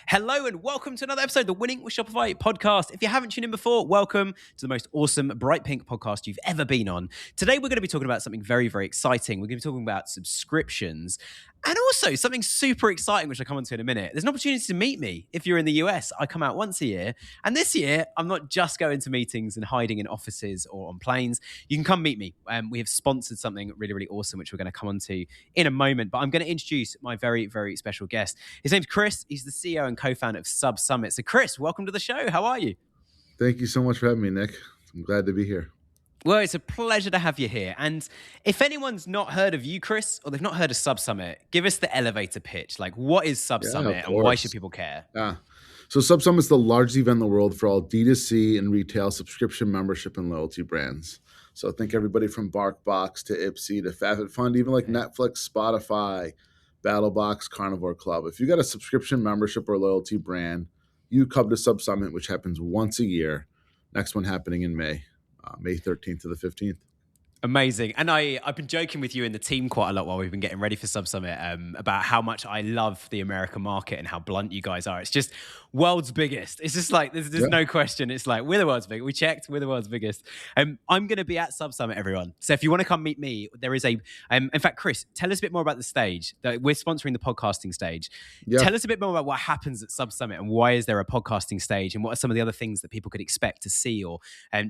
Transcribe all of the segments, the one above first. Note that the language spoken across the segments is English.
Hello and welcome to another episode of the Winning with Shopify podcast. If you haven't tuned in before, welcome to the most awesome bright pink podcast you've ever been on. Today we're going to be talking about something very, very exciting. We're going to be talking about subscriptions and also something super exciting, which I'll come on to in a minute. There's an opportunity to meet me if you're in the US. I come out once a year. And this year, I'm not just going to meetings and hiding in offices or on planes. You can come meet me. We have sponsored something really, really awesome, which we're going to come on to in a moment. But I'm going to introduce my very, very special guest. His name's Chris. He's the CEO and co-founder of SubSummit. So Chris, welcome to the show. How are you? Thank you so much for having me, Nick. I'm glad to be here. Well, it's a pleasure to have you here. And if anyone's not heard of you, Chris, or they've not heard of SubSummit, give us the elevator pitch. Like, what is SubSummit and why should people care? So SubSummit is the largest event in the world for all D2C and retail subscription membership and loyalty brands. So think everybody from BattleBox to Ipsy to FabFitFun, even like Netflix, Spotify, BattleBox, Carnivore Club. If you got a subscription membership or loyalty brand, you come to SubSummit, which happens once a year. Next one happening in May 13th to the 15th. Amazing. And I've been joking with you and the team quite a lot while we've been getting ready for SubSummit about how much I love the American market and how blunt you guys are. It's just world's biggest. It's just like, there's no question. It's like, we're the world's biggest. We checked, we're the world's biggest. I'm going to be at SubSummit, everyone. So if you want to come meet me, there is in fact, Chris, tell us a bit more about the stage. We're sponsoring the podcasting stage. Yep. Tell us a bit more about what happens at SubSummit and why is there a podcasting stage and what are some of the other things that people could expect to see or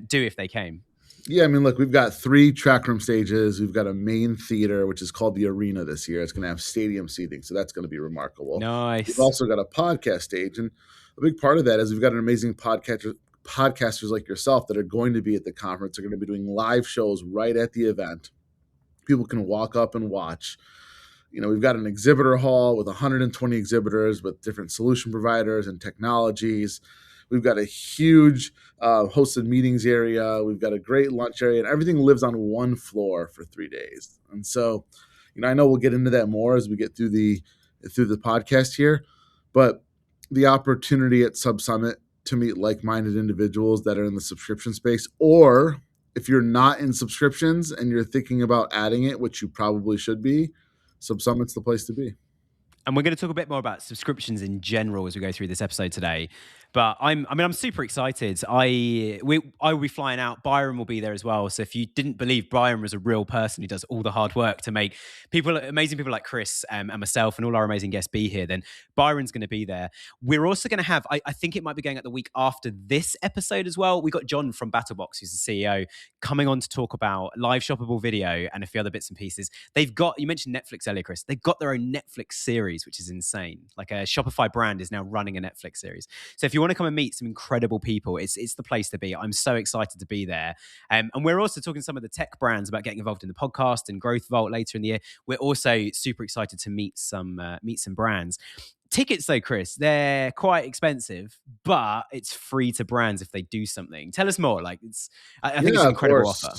do if they came? Yeah, I mean, look, we've got 3 track room stages. We've got a main theater, which is called the Arena this year. It's going to have stadium seating, so that's going to be remarkable. Nice. We've also got a podcast stage, and a big part of that is we've got an amazing podcasters like yourself that are going to be at the conference. They're going to be doing live shows right at the event. People can walk up and watch. You know, we've got an exhibitor hall with 120 exhibitors with different solution providers and technologies. We've got a huge hosted meetings area. We've got a great lunch area, and everything lives on one floor for 3 days. And so, you know, I know we'll get into that more as we get through the podcast here, but the opportunity at SubSummit to meet like-minded individuals that are in the subscription space, or if you're not in subscriptions and you're thinking about adding it, which you probably should be, SubSummit's the place to be. And we're going to talk a bit more about subscriptions in general as we go through this episode today. But I'm super excited. I will be flying out. Byron will be there as well. So if you didn't believe Byron was a real person who does all the hard work to make amazing people like Chris and myself and all our amazing guests be here, then Byron's going to be there. We're also going to have, I think it might be going out the week after this episode as well. We got John from BattleBox, who's the CEO, coming on to talk about live shoppable video and a few other bits and pieces. They've got, you mentioned Netflix earlier, Chris. They've got their own Netflix series, which is insane. Like a Shopify brand is now running a Netflix series. So if you want to come and meet some incredible people, it's the place to be. I'm so excited to be there. And we're also talking to some of the tech brands about getting involved in the podcast and Growth Vault later in the year. We're also super excited to meet some brands. Tickets though, Chris, they're quite expensive, but it's free to brands if they do something. Tell us more. Like I think it's an incredible offer.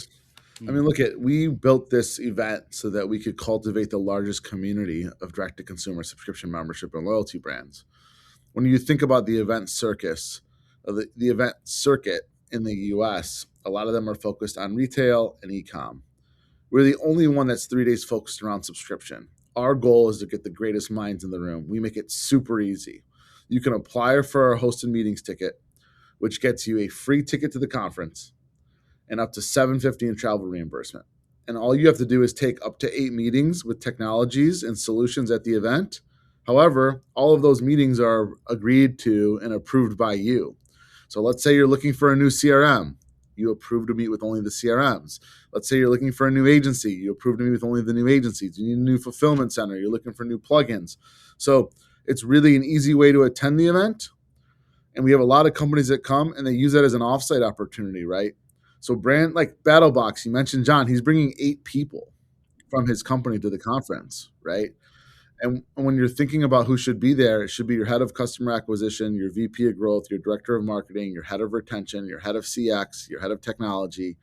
I mean, we built this event so that we could cultivate the largest community of direct-to-consumer subscription membership and loyalty brands. When you think about the event circus, the event circuit in the US, a lot of them are focused on retail and e-com. We're the only one that's 3 days focused around subscription. Our goal is to get the greatest minds in the room. We make it super easy. You can apply for our hosted meetings ticket, which gets you a free ticket to the conference and up to $750 in travel reimbursement. And all you have to do is take up to 8 meetings with technologies and solutions at the event. However, all of those meetings are agreed to and approved by you. So let's say you're looking for a new CRM. You approve to meet with only the CRMs. Let's say you're looking for a new agency. You approve to meet with only the new agencies. You need a new fulfillment center. You're looking for new plugins. So it's really an easy way to attend the event. And we have a lot of companies that come and they use that as an offsite opportunity, right? So brand like BattleBox, you mentioned John, he's bringing 8 people from his company to the conference, right? And when you're thinking about who should be there, it should be your head of customer acquisition, your VP of growth, your director of marketing, your head of retention, your head of CX, your head of technology.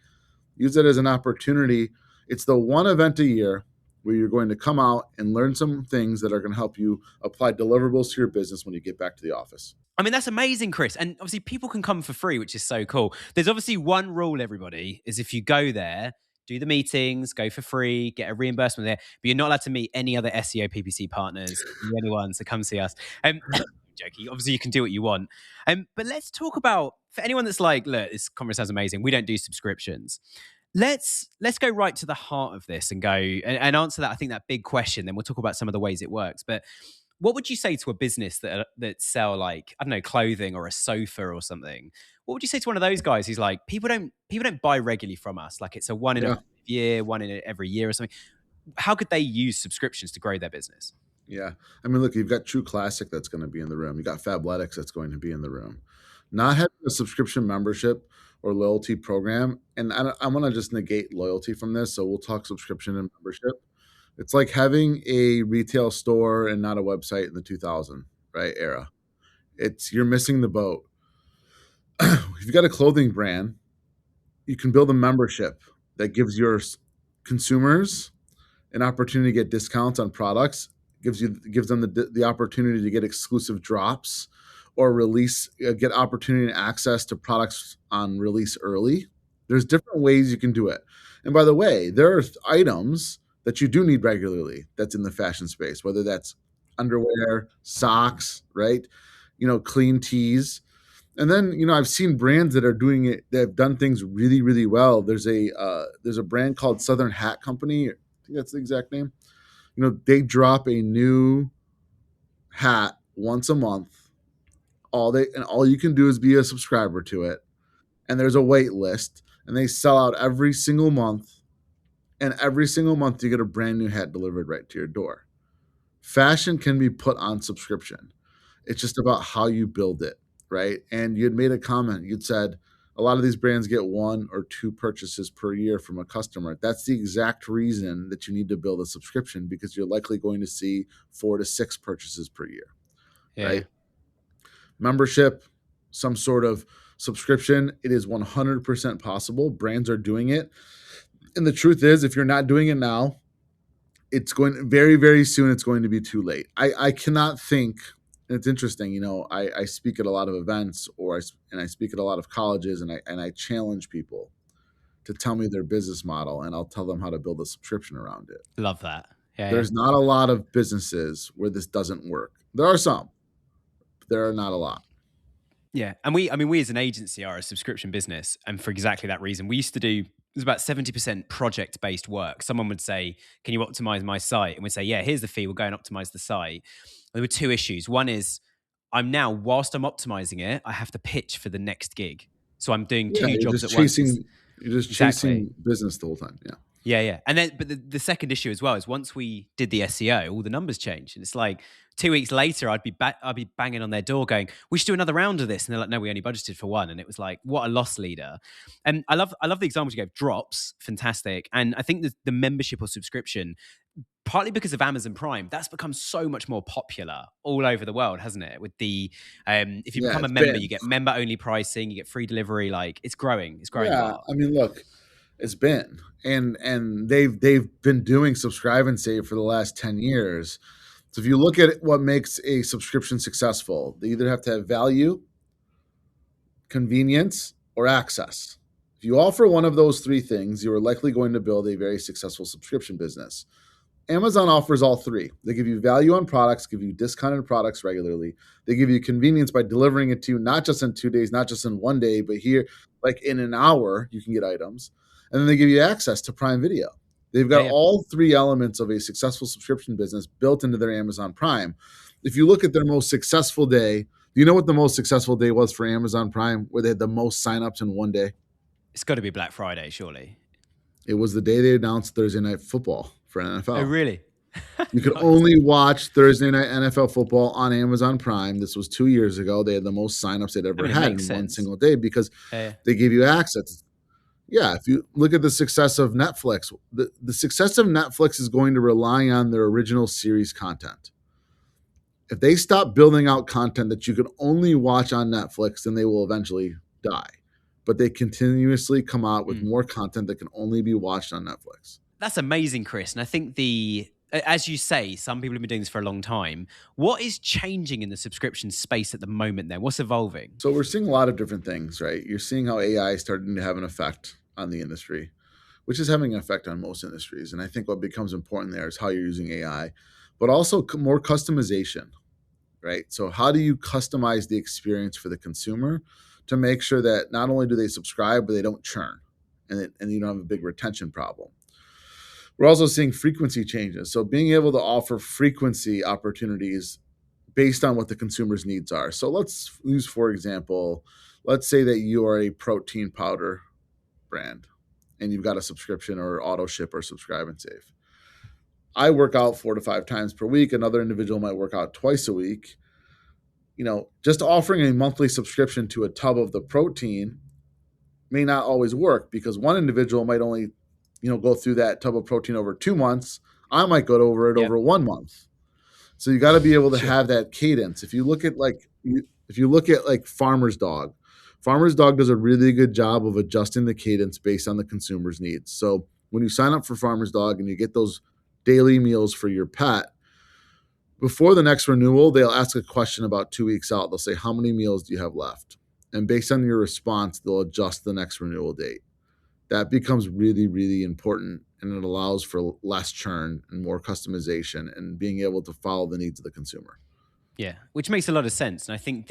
Use it as an opportunity. It's the one event a year where you're going to come out and learn some things that are going to help you apply deliverables to your business when you get back to the office. I mean, that's amazing, Chris. And obviously people can come for free, which is so cool. There's obviously one rule, everybody, is if you go there, do the meetings, go for free, get a reimbursement there, but you're not allowed to meet any other SEO PPC partners, the only ones, so come see us. joking. Obviously, you can do what you want. But let's talk about, for anyone that's like, look, this conference sounds amazing. We don't do subscriptions. Let's go right to the heart of this and go and answer that. I think that big question. Then we'll talk about some of the ways it works. But what would you say to a business that sell, like, I don't know, clothing or a sofa or something? What would you say to one of those guys who's like, people don't buy regularly from us, like it's a one in a Yeah. year, one in every year or something? How could they use subscriptions to grow their business? Yeah. I mean, look, you've got True Classic that's going to be in the room. You got Fabletics that's going to be in the room. Not having a subscription membership or loyalty program, and I want to just negate loyalty from this, so we'll talk subscription and membership. It's like having a retail store and not a website in the 2000 right era. You're missing the boat. If you've got a clothing brand, you can build a membership that gives your consumers an opportunity to get discounts on products, gives them the opportunity to get exclusive drops or get opportunity and access to products on release early. There's different ways you can do it. And by the way, there are items that you do need regularly that's in the fashion space, whether that's underwear, socks, right? Clean tees. And then, I've seen brands that are doing it, that have done things really, really well. There's a brand called Southern Hat Company. I think that's the exact name. They drop a new hat once a month. All you can do is be a subscriber to it. And there's a wait list, and they sell out every single month. And every single month you get a brand new hat delivered right to your door. Fashion can be put on subscription. It's just about how you build it, right? And you'd made a comment. You'd said a lot of these brands get 1 or 2 purchases per year from a customer. That's the exact reason that you need to build a subscription, because you're likely going to see 4 to 6 purchases per year, right? Membership, some sort of subscription, it is 100% possible. Brands are doing it. And the truth is, if you're not doing it now, it's going very, very soon. It's going to be too late. I cannot think. And it's interesting, I speak at a lot of events, and I speak at a lot of colleges, and I challenge people to tell me their business model, and I'll tell them how to build a subscription around it. Love that. There's not a lot of businesses where this doesn't work. There are some, but there are not a lot. Yeah. And we as an agency are a subscription business. And for exactly that reason, we used to do, it was about 70% project-based work. Someone would say, can you optimize my site? And we'd say, yeah, here's the fee. We'll go and optimize the site. There were 2 issues. One is, whilst I'm optimizing it, I have to pitch for the next gig. So I'm doing 2 jobs at once. You're just chasing business the whole time. Yeah. Yeah. And then, but the second issue as well is, once we did the SEO, all the numbers changed. And it's like 2 weeks later, I'd be banging on their door going, we should do another round of this. And they're like, no, we only budgeted for 1. And it was like, what a loss leader. And I love the examples you gave. Drops, fantastic. And I think the membership or subscription, partly because of Amazon Prime, that's become so much more popular all over the world, hasn't it? With the, if you become a member, you get member only pricing, you get free delivery. Like, it's growing. Yeah. I mean, look, it's been, and they've been doing subscribe and save for the last 10 years. So if you look at what makes a subscription successful, they either have to have value, convenience, or access. If you offer one of those 3 things, you are likely going to build a very successful subscription business. Amazon offers all 3. They give you value on products, give you discounted products regularly. They give you convenience by delivering it to you, not just in 2 days, not just in 1 day, but here, like in an hour, you can get items. And then they give you access to Prime Video. They've got all 3 elements of a successful subscription business built into their Amazon Prime. If you look at their most successful day, do you know what the most successful day was for Amazon Prime, where they had the most signups in 1 day? It's got to be Black Friday, surely. It was the day they announced Thursday Night Football for NFL. Oh, really? You could only watch Thursday Night NFL Football on Amazon Prime. This was 2 years ago. They had the most signups they'd ever had in one single day, because they gave you access. Yeah, if you look at the success of Netflix, the success of Netflix is going to rely on their original series content. If they stop building out content that you can only watch on Netflix, then they will eventually die. But they continuously come out with more content that can only be watched on Netflix. That's amazing, Chris. And I think as you say, some people have been doing this for a long time. What is changing in the subscription space at the moment then? What's evolving? So we're seeing a lot of different things, right? You're seeing how AI is starting to have an effect on the industry, which is having an effect on most industries. And I think what becomes important there is how you're using AI, but also more customization. right? So how do you customize the experience for the consumer to make sure that not only do they subscribe, but they don't churn, and you don't have a big retention problem? We're also seeing frequency changes. So being able to offer frequency opportunities based on what the consumer's needs are. So let's use, for example, let's say that you are a protein powder brand and you've got a subscription or auto ship or subscribe and save. I work out 4 to 5 times per week. Another individual might work out twice a week. Just offering a monthly subscription to a tub of the protein may not always work because one individual might only, go through that tub of protein over 2 months. I might go over it over 1 month. So you got to be able to have that cadence. If you look at Farmer's Dog, Farmer's Dog does a really good job of adjusting the cadence based on the consumer's needs. So when you sign up for Farmer's Dog and you get those daily meals for your pet, before the next renewal, they'll ask a question about 2 weeks out. They'll say, how many meals do you have left? And based on your response, they'll adjust the next renewal date. That becomes really, really important, and it allows for less churn and more customization and being able to follow the needs of the consumer. Yeah, which makes a lot of sense. And I think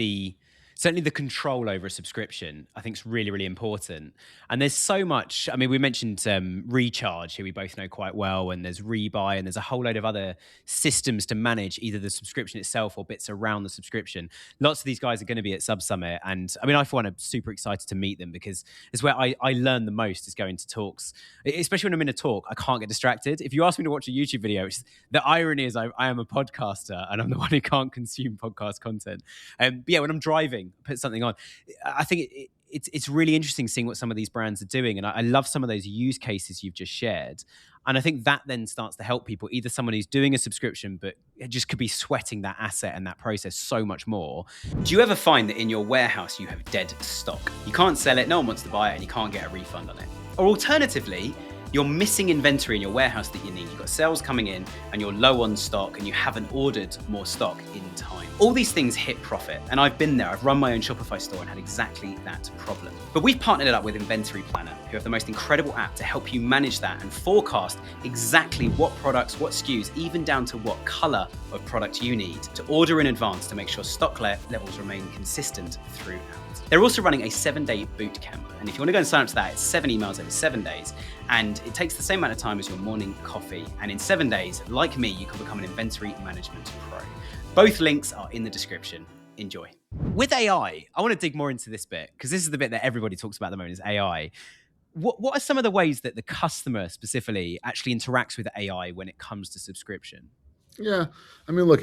certainly the control over a subscription, I think, is really, really important. And there's so much. I mean, we mentioned Recharge, who we both know quite well, and there's Rebuy, and there's a whole load of other systems to manage either the subscription itself or bits around the subscription. Lots of these guys are going to be at SubSummit, and I mean, I for one am super excited to meet them because it's where I learn the most is going to talks. Especially when I'm in a talk, I can't get distracted. If you ask me to watch a YouTube video, the irony is I am a podcaster and I'm the one who can't consume podcast content. But yeah, when I'm driving, put something on. I think it's really interesting seeing what some of these brands are doing, and I love some of those use cases you've just shared. And I think that then starts to help people, either someone who's doing a subscription but it just could be sweating that asset and that process so much more. Do you ever find that in your warehouse you have dead stock? You can't sell it, no one wants to buy it, and you can't get a refund on it? Or alternatively, you're missing inventory in your warehouse that you need. You've got sales coming in and you're low on stock and you haven't ordered more stock in time. All these things hit profit, and I've been there. I've run my own Shopify store and had exactly that problem. But we've partnered it up with Inventory Planner, who have the most incredible app to help you manage that and forecast exactly what products, what SKUs, even down to what color of product you need to order in advance to make sure stock levels remain consistent throughout. They're also running a 7-day boot camp. And if you want to go and sign up to that, it's 7 emails over 7 days. And it takes the same amount of time as your morning coffee. And in 7 days, like me, you can become an inventory management pro. Both links are in the description. Enjoy. With AI, I want to dig more into this bit because this is the bit that everybody talks about at the moment is AI. What are some of the ways that the customer specifically actually interacts with AI when it comes to subscription? Yeah. I mean, look,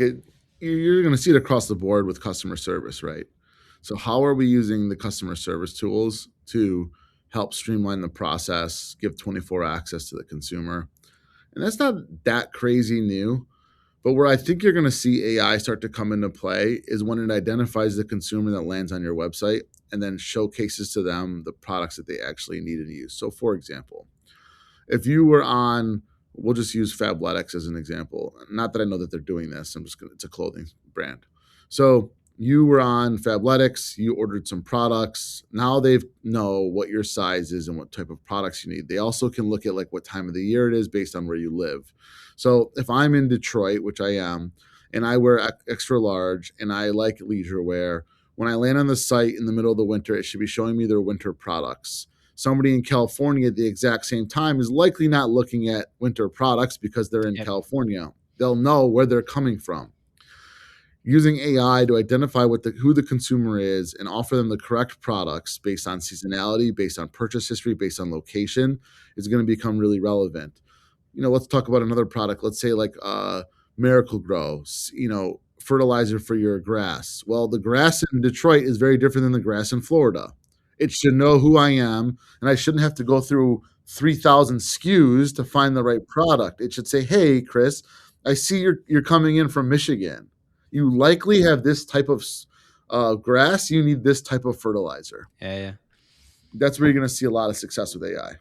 you're going to see it across the board with customer service, right? So how are we using the customer service tools to help streamline the process, give 24 access to the consumer? And that's not that crazy new. But where I think you're going to see AI start to come into play is when it identifies the consumer that lands on your website and then showcases to them the products that they actually need and use. So for example, if you were on, we'll just use Fabletics as an example. Not that I know that they're doing this. It's a clothing brand. So you were on Fabletics, you ordered some products. Now they know what your size is and what type of products you need. They also can look at like what time of the year it is based on where you live. So if I'm in Detroit, which I am, and I wear extra large and I like leisure wear, when I land on the site in the middle of the winter, it should be showing me their winter products. Somebody in California at the exact same time is likely not looking at winter products because they're in California. They'll know where they're coming from. Using AI to identify who the consumer is and offer them the correct products based on seasonality, based on purchase history, based on location is going to become really relevant. Let's talk about another product. Let's say like Miracle Grow, fertilizer for your grass. Well, the grass in Detroit is very different than the grass in Florida. It should know who I am, and I shouldn't have to go through 3,000 SKUs to find the right product. It should say, hey, Chris, I see you're coming in from Michigan. You likely have this type of grass. You need this type of fertilizer. Yeah. That's where you're going to see a lot of success with AI.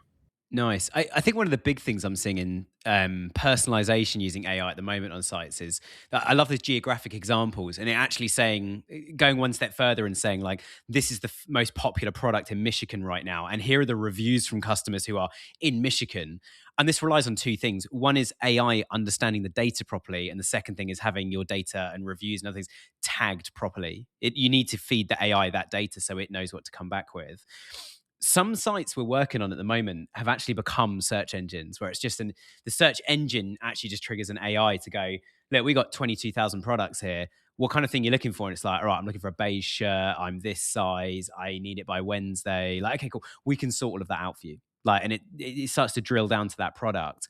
Nice. I think one of the big things I'm seeing in personalization using AI at the moment on sites is that I love those geographic examples and it actually saying, going one step further and saying, like, this is the most popular product in Michigan right now. And here are the reviews from customers who are in Michigan. And this relies on two things. One is AI understanding the data properly. And the second thing is having your data and reviews and other things tagged properly. You need to feed the AI that data so it knows what to come back with. Some sites we're working on at the moment have actually become search engines where it's just the search engine actually just triggers an AI to go, look, we got 22,000 products here. What kind of thing you're looking for? And it's like, all right, I'm looking for a beige shirt. I'm this size. I need it by Wednesday. Like, okay, cool. We can sort all of that out for you. Like, and it starts to drill down to that product,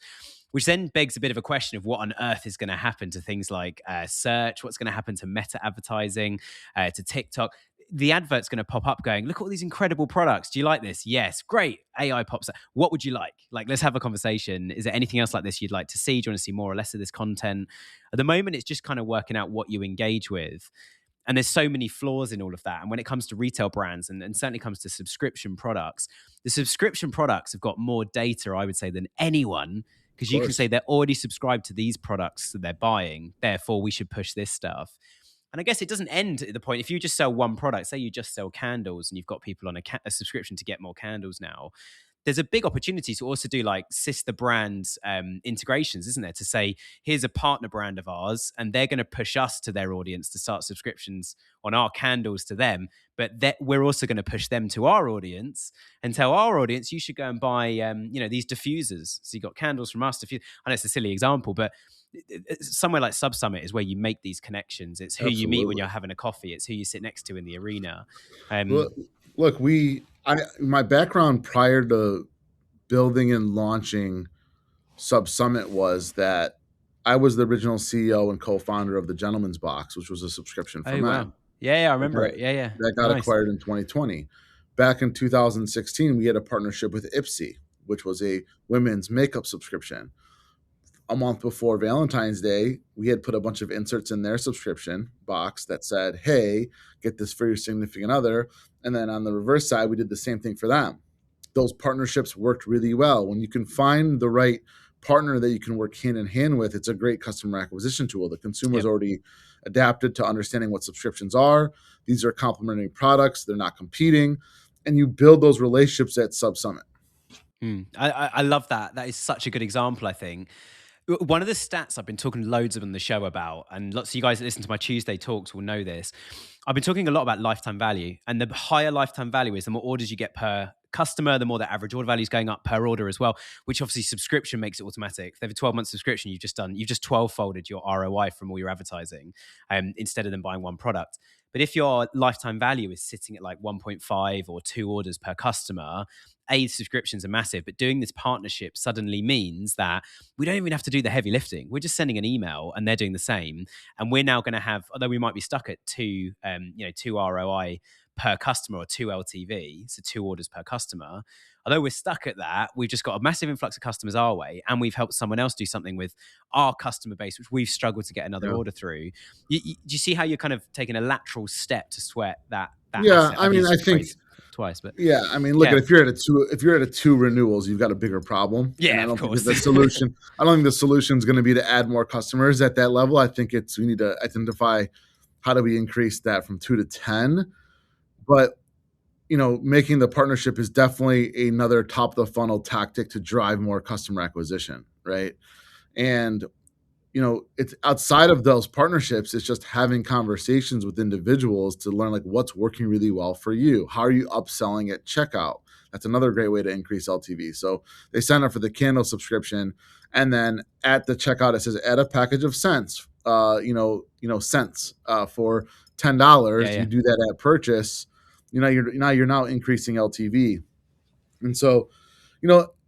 which then begs a bit of a question of what on earth is going to happen to things like search, what's going to happen to meta advertising, to TikTok. The advert's going to pop up going, look at all these incredible products. Do you like this? Yes. Great. AI pops up. What would you like? Like, let's have a conversation. Is there anything else like this you'd like to see? Do you want to see more or less of this content? At the moment, it's just kind of working out what you engage with. And there's so many flaws in all of that. And when it comes to retail brands and certainly comes to subscription products, the subscription products have got more data, I would say, than anyone, because you can say they're already subscribed to these products that they're buying. Therefore, we should push this stuff. And I guess it doesn't end at the point. If you just sell one product, say you just sell candles and you've got people on a subscription to get more candles now, there's a big opportunity to also do like sister brand integrations, isn't there? To say, here's a partner brand of ours, and they're going to push us to their audience to start subscriptions on our candles to them. But we're also going to push them to our audience and tell our audience, you should go and buy, these diffusers. So you got candles from us. I know it's a silly example, but somewhere like SubSummit is where you make these connections. It's who you meet when you're having a coffee. It's who you sit next to in the arena. Look, my background prior to building and launching SubSummit was that I was the original CEO and co-founder of the Gentleman's Box, which was a subscription for men. Wow. Yeah, I remember it. Yeah. That got acquired in 2020. Back in 2016, we had a partnership with Ipsy, which was a women's makeup subscription. A month before Valentine's Day, we had put a bunch of inserts in their subscription box that said, hey, get this for your significant other. And then on the reverse side, we did the same thing for them. Those partnerships worked really well. When you can find the right partner that you can work hand in hand with, it's a great customer acquisition tool. The consumer's already adapted to understanding what subscriptions are. These are complementary products. They're not competing. And you build those relationships at SubSummit. I love that. That is such a good example, I think. One of the stats I've been talking loads of on the show about, and lots of you guys that listen to my Tuesday talks will know this, I've been talking a lot about lifetime value. And the higher lifetime value is, the more orders you get per customer, the more the average order value is going up per order as well, which obviously subscription makes it automatic. If they have a 12-month subscription, you've just 12-folded your ROI from all your advertising, instead of them buying one product. But if your lifetime value is sitting at like 1.5 or 2 orders per customer, subscriptions are massive, but doing this partnership suddenly means that we don't even have to do the heavy lifting. We're just sending an email and they're doing the same. And we're now going to have, although we might be stuck at 2 ROI per customer or 2 LTV, so 2 orders per customer. Although we're stuck at that, we've just got a massive influx of customers our way, and we've helped someone else do something with our customer base, which we've struggled to get another order through. Do you see how you're kind of taking a lateral step to sweat that asset? I mean, I think twice, but look, if you're at a 2 renewals, you've got a bigger problem. Yeah, and I don't of course. think the solution. I don't think the solution is going to be to add more customers at that level. I think we need to identify how do we increase that from 2 to 10. But making the partnership is definitely another top of the funnel tactic to drive more customer acquisition, right? And it's outside of those partnerships, it's just having conversations with individuals to learn like what's working really well for you. How are you upselling at checkout? That's another great way to increase LTV. So they sign up for the candle subscription, and then at the checkout it says add a package of scents, scents for $10. You do that at purchase. You're now increasing LTV, and so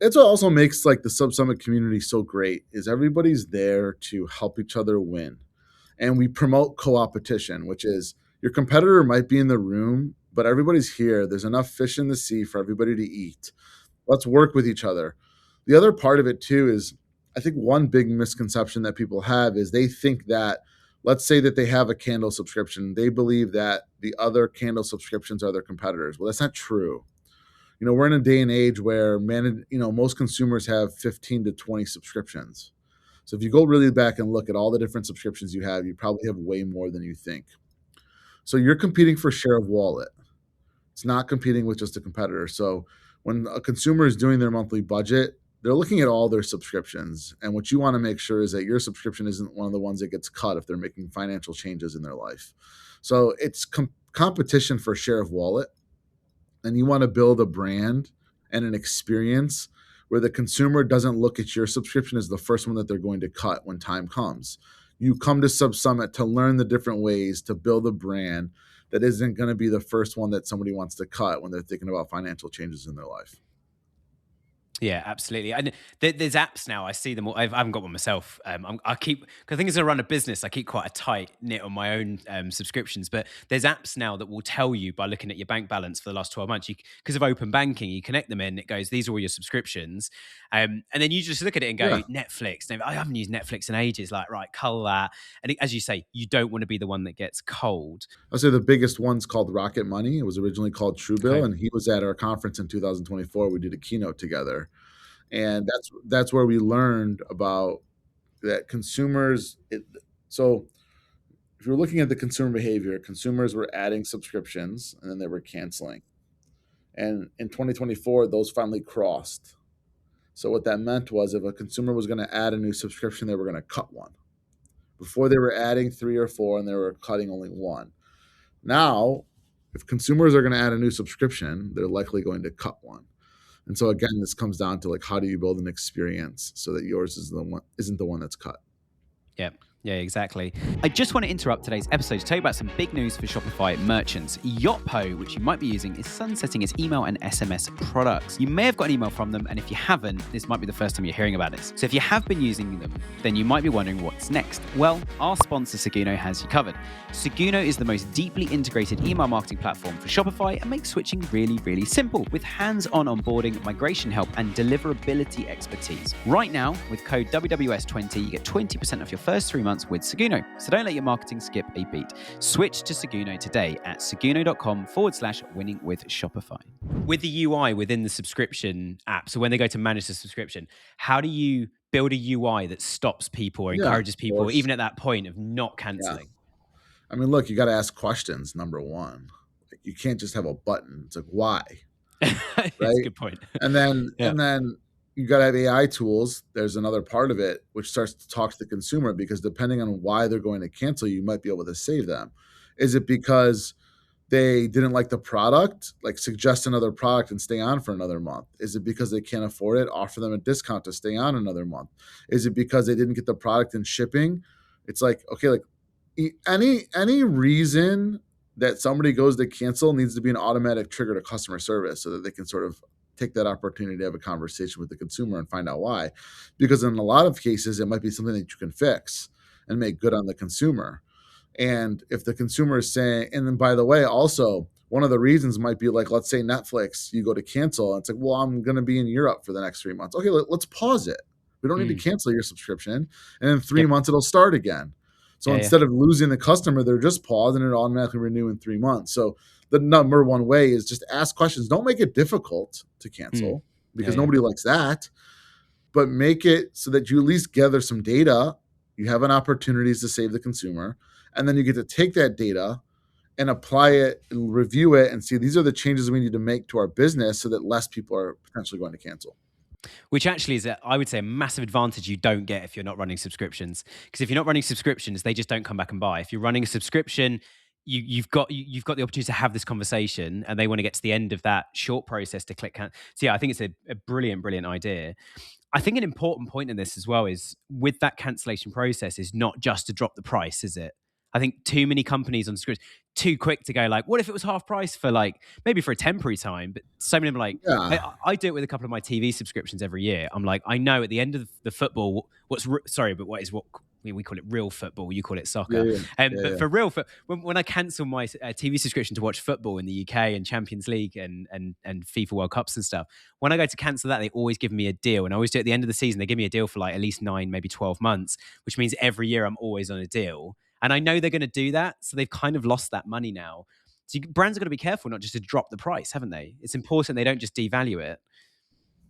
it's what also makes like the SubSummit community so great is everybody's there to help each other win, and we promote co-opetition, which is your competitor might be in the room, but everybody's here. There's enough fish in the sea for everybody to eat. Let's work with each other. The other part of it too is I think one big misconception that people have is they think that, let's say that they have a candle subscription, they believe that the other candle subscriptions are their competitors. Well, that's not true. We're in a day and age where most consumers have 15 to 20 subscriptions. So if you go really back and look at all the different subscriptions you have, you probably have way more than you think. So you're competing for share of wallet. It's not competing with just a competitor. So when a consumer is doing their monthly budget, they're looking at all their subscriptions. And what you want to make sure is that your subscription isn't one of the ones that gets cut if they're making financial changes in their life. So it's competition for share of wallet. And you want to build a brand and an experience where the consumer doesn't look at your subscription as the first one that they're going to cut when time comes. You come to SubSummit to learn the different ways to build a brand that isn't going to be the first one that somebody wants to cut when they're thinking about financial changes in their life. Yeah, absolutely. And there's apps now. I see them all. I haven't got one myself. I keep, because I think as I run a business, I keep quite a tight knit on my own subscriptions. But there's apps now that will tell you by looking at your bank balance for the last 12 months. Because of open banking, you connect them in. It goes, these are all your subscriptions, and then you just look at it and go, Netflix. I haven't used Netflix in ages. Like, right, cull that. And as you say, you don't want to be the one that gets cold. I'll say the biggest one's called Rocket Money. It was originally called Truebill, and he was at our conference in 2024. We did a keynote together. And that's where we learned about that consumers. So if you're looking at the consumer behavior, consumers were adding subscriptions and then they were canceling. And in 2024, those finally crossed. So what that meant was if a consumer was going to add a new subscription, they were going to cut one. Before they were adding 3 or 4 and they were cutting only 1. Now, if consumers are going to add a new subscription, they're likely going to cut one. And so again, this comes down to like, how do you build an experience so that yours isn't the one that's cut? Yeah, exactly. I just want to interrupt today's episode to tell you about some big news for Shopify merchants. Yotpo, which you might be using, is sunsetting its email and SMS products. You may have got an email from them, and if you haven't, this might be the first time you're hearing about this. So if you have been using them, then you might be wondering what's next. Well, our sponsor Seguno has you covered. Seguno is the most deeply integrated email marketing platform for Shopify and makes switching really, really simple with hands-on onboarding, migration help, and deliverability expertise. Right now, with code WWS20, you get 20% off your first 3 months with Seguno. So don't let your marketing skip a beat. Switch to Seguno today at seguno.com/winning with Shopify. With the UI within the subscription app, so when they go to manage the subscription, how do you build a UI that stops people or encourages people, even at that point, of not canceling? I mean, look, you got to ask questions, number one. Like, you can't just have a button. It's like, why? Right? That's a good point. And then you got to have AI tools. There's another part of it which starts to talk to the consumer, because depending on why they're going to cancel, you might be able to save them. Is it because they didn't like the product? Like, suggest another product and stay on for another month. Is it because they can't afford it? Offer them a discount to stay on another month. Is it because they didn't get the product in shipping? It's like, okay, like any reason that somebody goes to cancel needs to be an automatic trigger to customer service so that they can sort of take that opportunity to have a conversation with the consumer and find out why. Because in a lot of cases, it might be something that you can fix and make good on the consumer. And if the consumer is saying, and then by the way, also one of the reasons might be like, let's say Netflix, you go to cancel, and it's like, well, I'm going to be in Europe for the next 3 months. Okay, let's pause it. We don't need to cancel your subscription. And in 3 months, it'll start again. So instead of losing the customer, they're just paused and it'll automatically renew in 3 months. So the number one way is just ask questions. Don't make it difficult to cancel because nobody likes that. But make it so that you at least gather some data. You have an opportunities to save the consumer. And then you get to take that data and apply it and review it and see, these are the changes we need to make to our business so that less people are potentially going to cancel. Which actually is, I would say, a massive advantage you don't get if you're not running subscriptions. Because if you're not running subscriptions, they just don't come back and buy. If you're running a subscription, you've got the opportunity to have this conversation, and they want to get to the end of that short process to click. So yeah, I think it's a brilliant idea. I think an important point in this as well is with that cancellation process is not just to drop the price, is it? I think too many companies on scripts too quick to go like, what if it was half price for like maybe for a temporary time? But so many of them are like, I do it with a couple of my TV subscriptions every year. I'm like, I know at the end of the football, what we call it real football, you call it soccer. But for real, when I cancel my TV subscription to watch football in the UK and Champions League and FIFA World Cups and stuff, when I go to cancel that, they always give me a deal. And I always do it at the end of the season. They give me a deal for like at least 9, maybe 12 months, which means every year I'm always on a deal. And I know they're going to do that. So they've kind of lost that money now. So brands are going to be careful not just to drop the price, haven't they? It's important they don't just devalue it.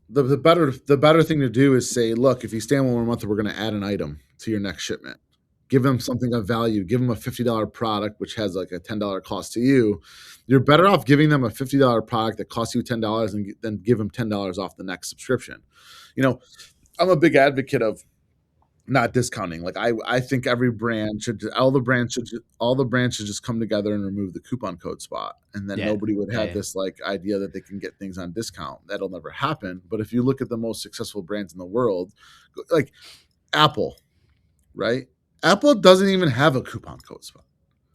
The better thing to do is say, look, if you stay on 1 more month, we're going to add an item to your next shipment. Give them something of value. Give them a $50 product, which has like a $10 cost to you. You're better off giving them a $50 product that costs you $10 and then give them $10 off the next subscription. You know, I'm a big advocate of not discounting. Like I think every brand should, all the brands should just come together and remove the coupon code spot, and then nobody would have this like idea that they can get things on discount. That'll never happen. But if you look at the most successful brands in the world, like Apple, right? Apple doesn't even have a coupon code spot.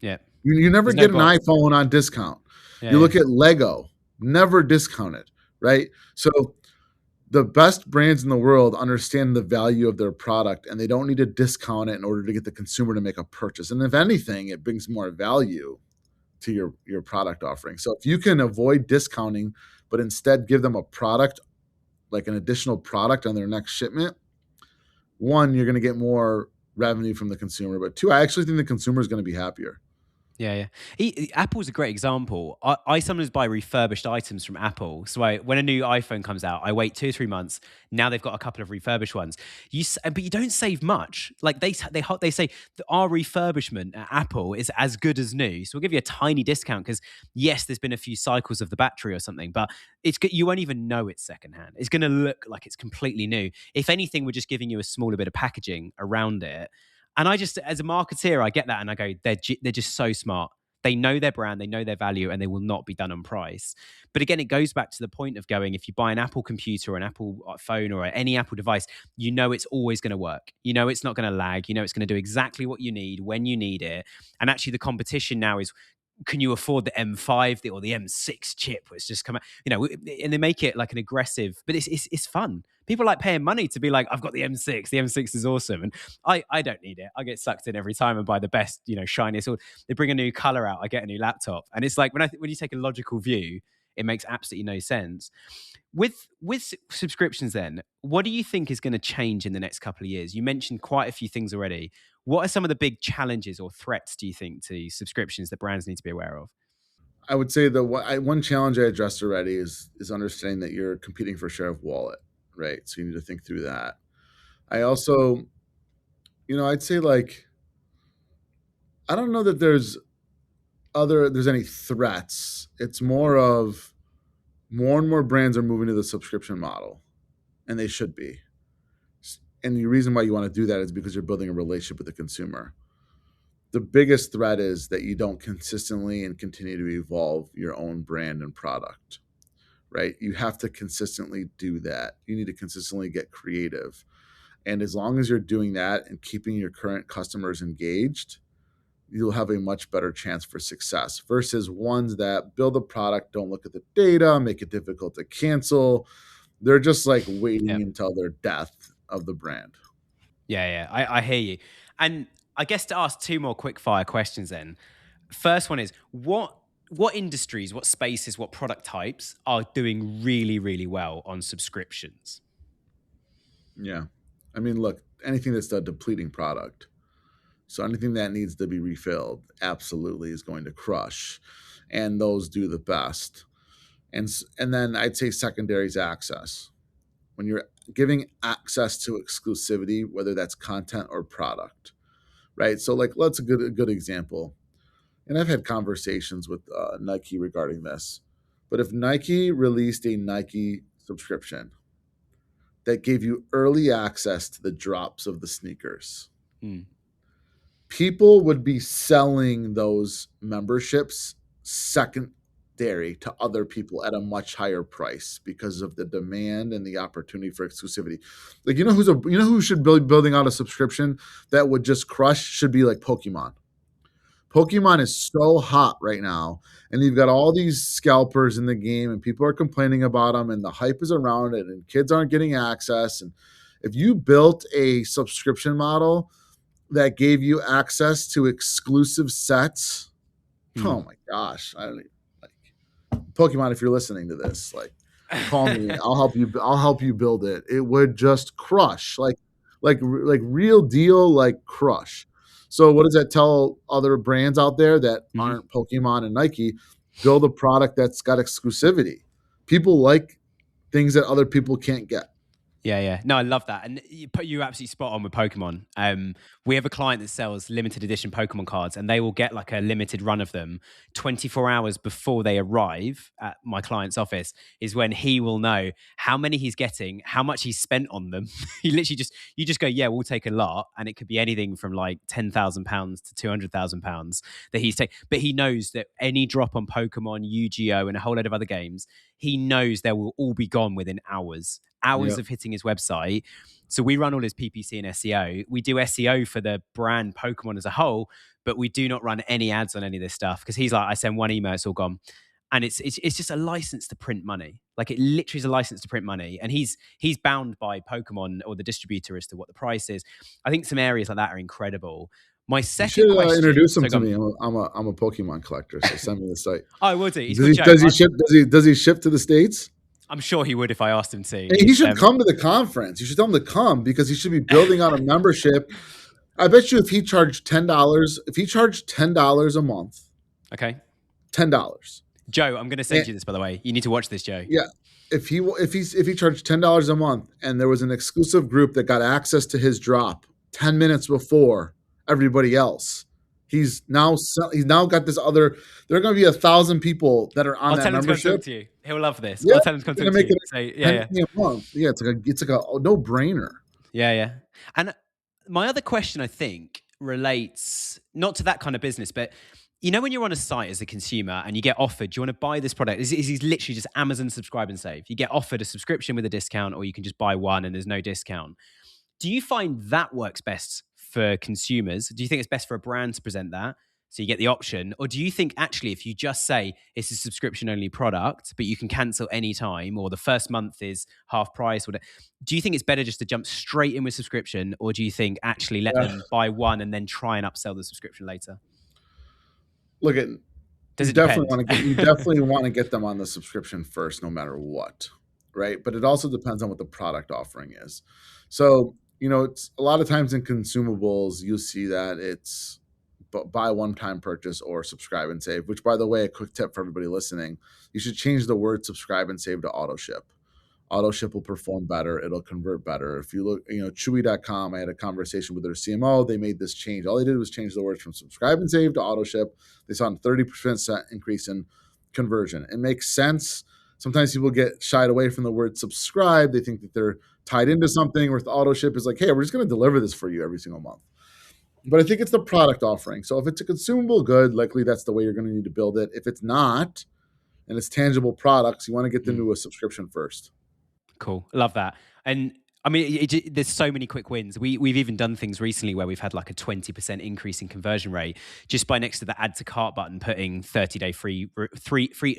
Yeah, you never get an iPhone on discount. You look at Lego, never discounted, right? So the best brands in the world understand the value of their product, and they don't need to discount it in order to get the consumer to make a purchase. And if anything, it brings more value to your product offering. So if you can avoid discounting, but instead give them a product, like an additional product on their next shipment, one, you're going to get more revenue from the consumer. But two, I actually think the consumer is going to be happier. Yeah. Apple's a great example. I sometimes buy refurbished items from Apple. So when a new iPhone comes out, I wait 2 or 3 months. Now they've got a couple of refurbished ones. But you don't save much. Like they say that our refurbishment at Apple is as good as new. So we'll give you a tiny discount because yes, there's been a few cycles of the battery or something, but you won't even know it's secondhand. It's going to look like it's completely new. If anything, we're just giving you a smaller bit of packaging around it. And I just, as a marketeer, I get that and I go, they're just so smart. They know their brand, they know their value, and they will not be done on price. But again, it goes back to the point of going, if you buy an Apple computer or an Apple phone or any Apple device, you know it's always going to work. You know it's not going to lag. You know it's going to do exactly what you need when you need it. And actually the competition now is, can you afford the M5 or the M6 chip? It's just come out, and they make it like an aggressive, but it's fun. People like paying money to be like, I've got the M6. The M6 is awesome, and I don't need it. I get sucked in every time and buy the best, shiniest. Or they bring a new color out, I get a new laptop, and it's like when you take a logical view, it makes absolutely no sense. With subscriptions, then, what do you think is going to change in the next couple of years? You mentioned quite a few things already. What are some of the big challenges or threats, do you think, to subscriptions that brands need to be aware of? I would say one challenge I addressed already is understanding that you're competing for share of wallet, right? So you need to think through that. I also, I'd say like, I don't know that there's any threats. It's more of more and more brands are moving to the subscription model, and they should be. And the reason why you want to do that is because you're building a relationship with the consumer. The biggest threat is that you don't consistently and continue to evolve your own brand and product, right? You have to consistently do that. You need to consistently get creative. And as long as you're doing that and keeping your current customers engaged, you'll have a much better chance for success versus ones that build a product, don't look at the data, make it difficult to cancel. They're just like waiting until their death of the brand. Yeah. I hear you. And I guess to ask 2 more quick fire questions then. First one is, what industries, what spaces, what product types are doing really, really well on subscriptions? Yeah. I mean, look, anything that's a depleting product. So anything that needs to be refilled absolutely is going to crush. And those do the best. And then I'd say secondary is access. When you're giving access to exclusivity, whether that's content or product, right? So like, let's a good example. And I've had conversations with Nike regarding this. But if Nike released a Nike subscription that gave you early access to the drops of the sneakers, people would be selling those memberships secondary to other people at a much higher price because of the demand and the opportunity for exclusivity. Like, who should be building out a subscription that would just crush? Should be like Pokemon. Pokemon is so hot right now, and you've got all these scalpers in the game, and people are complaining about them, and the hype is around it, and kids aren't getting access. And if you built a subscription model that gave you access to exclusive sets, oh my gosh! Pokemon, if you're listening to this, like, call me. I'll help you build it. It would just crush, like real deal, like crush. So what does that tell other brands out there that Mhm. aren't Pokemon and Nike? Build a product that's got exclusivity. People like things that other people can't get. Yeah, yeah. No, I love that. And you're absolutely spot on with Pokemon. We have a client that sells limited edition Pokemon cards, and they will get like a limited run of them 24 hours before they arrive at my client's office, is when he will know how many he's getting, how much he's spent on them. He literally you just go, yeah, we'll take a lot. And it could be anything from like £10,000 to £200,000 that he's taking. But he knows that any drop on Pokemon, Yu-Gi-Oh, and a whole load of other games, he knows they will all be gone within hours Yeah. of hitting his website. So we run all his PPC and SEO. We do SEO for the brand Pokemon as a whole, but we do not run any ads on any of this stuff because he's like, I send one email, it's all gone. And it's just a license to print money. Like it literally is a license to print money. And he's bound by Pokemon or the distributor as to what the price is. I think some areas like that are incredible. My You second should question. introduce him So to me. I'm a Pokemon collector, so send me the site. I will do. He's Does called he, Joe. does he ship? Does he ship to the States? I'm sure he would if I asked him to. And he should come to the conference. You should tell him to come because he should be building out a membership. I bet you if he charged $10 a month, Okay. $10. Joe, I'm going to send you this, by the way. You need to watch this, Joe. Yeah. If he charged $10 a month and there was an exclusive group that got access to his drop 10 minutes before everybody else, he's now got this other. There are going to be 1,000 people that are on that membership. I'll tell him to come talk to you. He'll love this. Yeah, I'll tell him to come talk to you. So, yeah. A month. Yeah, it's like a no brainer. Yeah, yeah. And my other question, I think, relates not to that kind of business, but when you're on a site as a consumer and you get offered, do you want to buy this product? Is literally just Amazon subscribe and save. You get offered a subscription with a discount, or you can just buy one and there's no discount. Do you find that works best for consumers? Do you think it's best for a brand to present that so you get the option? Or do you think actually if you just say it's a subscription only product, but you can cancel anytime, or the first month is half price, do you think it's better just to jump straight in with subscription? Or do you think actually let them buy one and then try and upsell the subscription later? Look at you definitely want to get them on the subscription first, no matter what, right? But it also depends on what the product offering is. So it's a lot of times in consumables you see that it's buy one-time purchase or subscribe and save. Which, by the way, a quick tip for everybody listening: you should change the word subscribe and save to auto ship. Auto ship will perform better. It'll convert better. If you look, Chewy.com, I had a conversation with their CMO. They made this change. All they did was change the words from subscribe and save to auto ship. They saw a 30% increase in conversion. It makes sense. Sometimes people get shied away from the word subscribe. They think that they're tied into something, where the auto ship is like, hey, we're just going to deliver this for you every single month. But I think it's the product offering. So if it's a consumable good, likely that's the way you're going to need to build it. If it's not, and it's tangible products, you want to get them to a subscription first. Cool. Love that. And I mean, there's so many quick wins. We've even done things recently where we've had like a 20% increase in conversion rate just by next to the add to cart button putting 30-day free,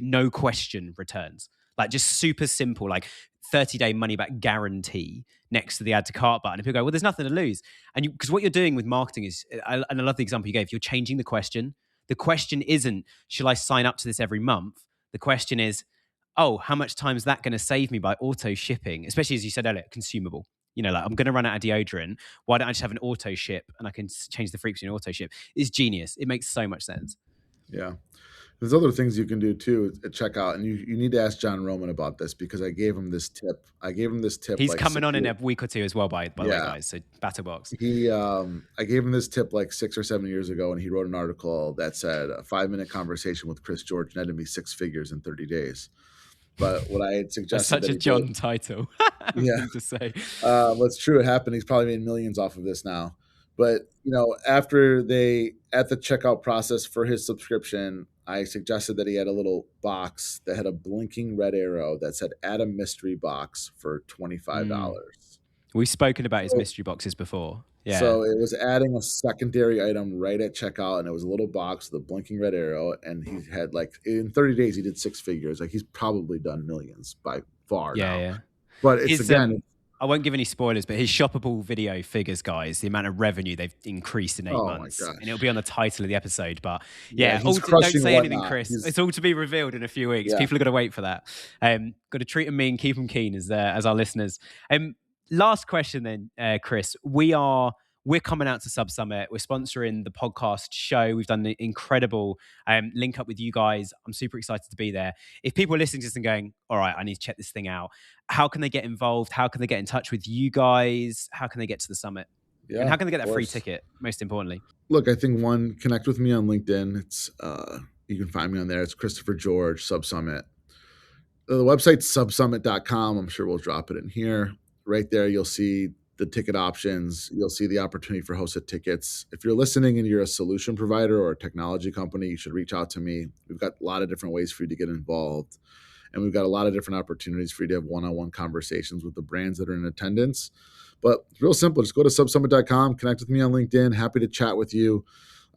no question returns. Like just super simple, like 30-day money back guarantee next to the add to cart button. And people go, well, there's nothing to lose. And because what you're doing with marketing is, and I love the example you gave, you're changing the question. The question isn't, shall I sign up to this every month? The question is, oh, how much time is that going to save me by auto shipping? Especially as you said earlier, consumable. Like I'm going to run out of deodorant. Why don't I just have an auto ship and I can change the frequency in auto ship? It's genius. It makes so much sense. Yeah. There's other things you can do too at checkout. And you need to ask John Roman about this because I gave him this tip. He's like coming on in a week or two as well, by the way, guys. So BattleBox. I gave him this tip like 6 or 7 years ago, and he wrote an article that said a 5-minute conversation with Chris George netted me 6 figures in 30 days. But what I had suggested, that's such a John title. Yeah, to say. It's true. It happened. He's probably made millions off of this now. But after at the checkout process for his subscription, I suggested that he had a little box that had a blinking red arrow that said "Add a mystery box for $25." We've spoken about his mystery boxes before. Yeah. So it was adding a secondary item right at checkout, and it was a little box with a blinking red arrow. And he had in 30 days, he did 6 figures. Like he's probably done millions by far now. Yeah. But it's I won't give any spoilers, but his shoppable video figures, guys, the amount of revenue they've increased in 8 months. My gosh. And it'll be on the title of the episode. But don't say anything, Chris. It's all to be revealed in a few weeks. Yeah. People are going to wait for that. Got to treat them mean, keep them keen as our listeners. Last question then, Chris. We are we're coming out to SubSummit. We're sponsoring the podcast show. We've done the incredible link up with you guys. I'm super excited to be there. If people are listening to this and going, all right, I need to check this thing out, how can they get involved? How can they get in touch with you guys? How can they get to the summit? Yeah, and how can they get that free ticket, most importantly? Look, I think one, connect with me on LinkedIn. It's you can find me on there. It's Christopher George, SubSummit. The website's subsummit.com. I'm sure we'll drop it in here. Right there, you'll see the ticket options. You'll see the opportunity for hosted tickets. If you're listening and you're a solution provider or a technology company, you should reach out to me. We've got a lot of different ways for you to get involved. And we've got a lot of different opportunities for you to have one-on-one conversations with the brands that are in attendance. But it's real simple. Just go to subsummit.com, connect with me on LinkedIn. Happy to chat with you.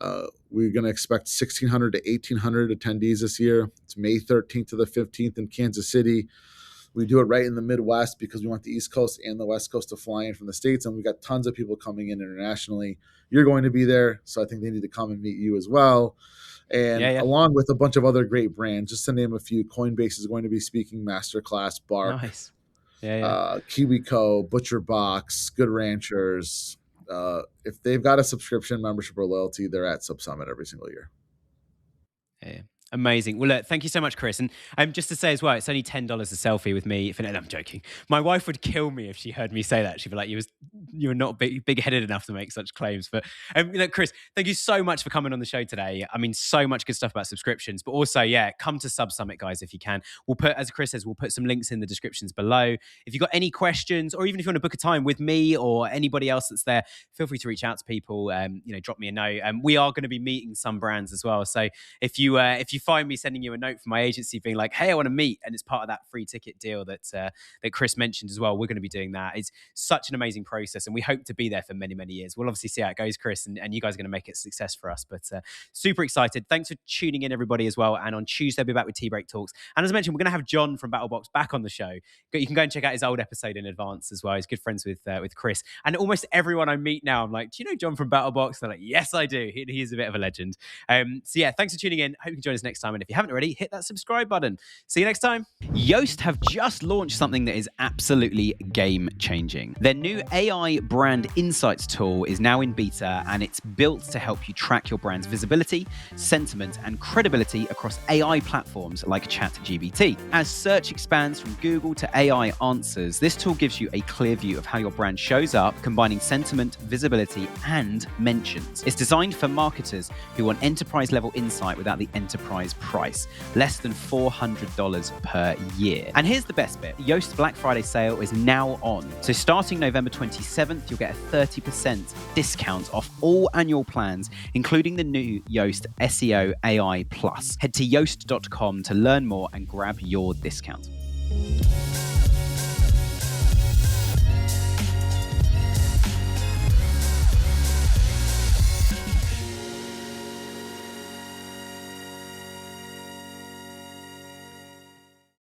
We're going to expect 1,600 to 1,800 attendees this year. It's May 13th to the 15th in Kansas City. We do it right in the Midwest because we want the East Coast and the West Coast to fly in from the States, and we've got tons of people coming in internationally. You're going to be there, so I think they need to come and meet you as well. And along with a bunch of other great brands, just to name a few, Coinbase is going to be speaking, Masterclass, Bark, Nice. KiwiCo, ButcherBox, Good Ranchers. If they've got a subscription, membership, or loyalty, they're at SubSummit every single year. Yeah. Amazing. Well, look, thank you so much, Chris. And just to say as well, it's only $10 a selfie with me. I'm joking. My wife would kill me if she heard me say that. She'd be like, you were not big-headed enough to make such claims. But Chris, thank you so much for coming on the show today. I mean, so much good stuff about subscriptions, but also, come to SubSummit, guys, if you can. We'll put, as Chris says, we'll put some links in the descriptions below. If you've got any questions, or even if you want to book a time with me or anybody else that's there, feel free to reach out to people. Drop me a note. We are going to be meeting some brands as well. So if you find me sending you a note from my agency being like, hey, I want to meet, and it's part of that free ticket deal that Chris mentioned as well, we're going to be doing that. It's such an amazing process, and we hope to be there for many, many years. We'll obviously see how it goes, Chris, and you guys are going to make it a success for us. But super excited. Thanks for tuning in, everybody, as well. And on Tuesday, I'll be back with Tea Break Talks. And as I mentioned, we're going to have John from BattleBox back on the show. You can go and check out his old episode in advance as well. He's good friends with Chris. And almost everyone I meet now, I'm like, do you know John from BattleBox? They're like, yes, I do. He is a bit of a legend. Thanks for tuning in. Hope you can join us next time. And if you haven't already, hit that subscribe button. See you next time. Yoast have just launched something that is absolutely game-changing. Their new AI brand insights tool is now in beta, and it's built to help you track your brand's visibility, sentiment, and credibility across AI platforms like ChatGPT. As search expands from Google to AI answers, this tool gives you a clear view of how your brand shows up, combining sentiment, visibility, and mentions. It's designed for marketers who want enterprise-level insight without the enterprise price. Less than $400 per year. And here's the best bit. Yoast's Black Friday sale is now on. So starting November 27th, you'll get a 30% discount off all annual plans, including the new Yoast SEO AI Plus. Head to yoast.com to learn more and grab your discount.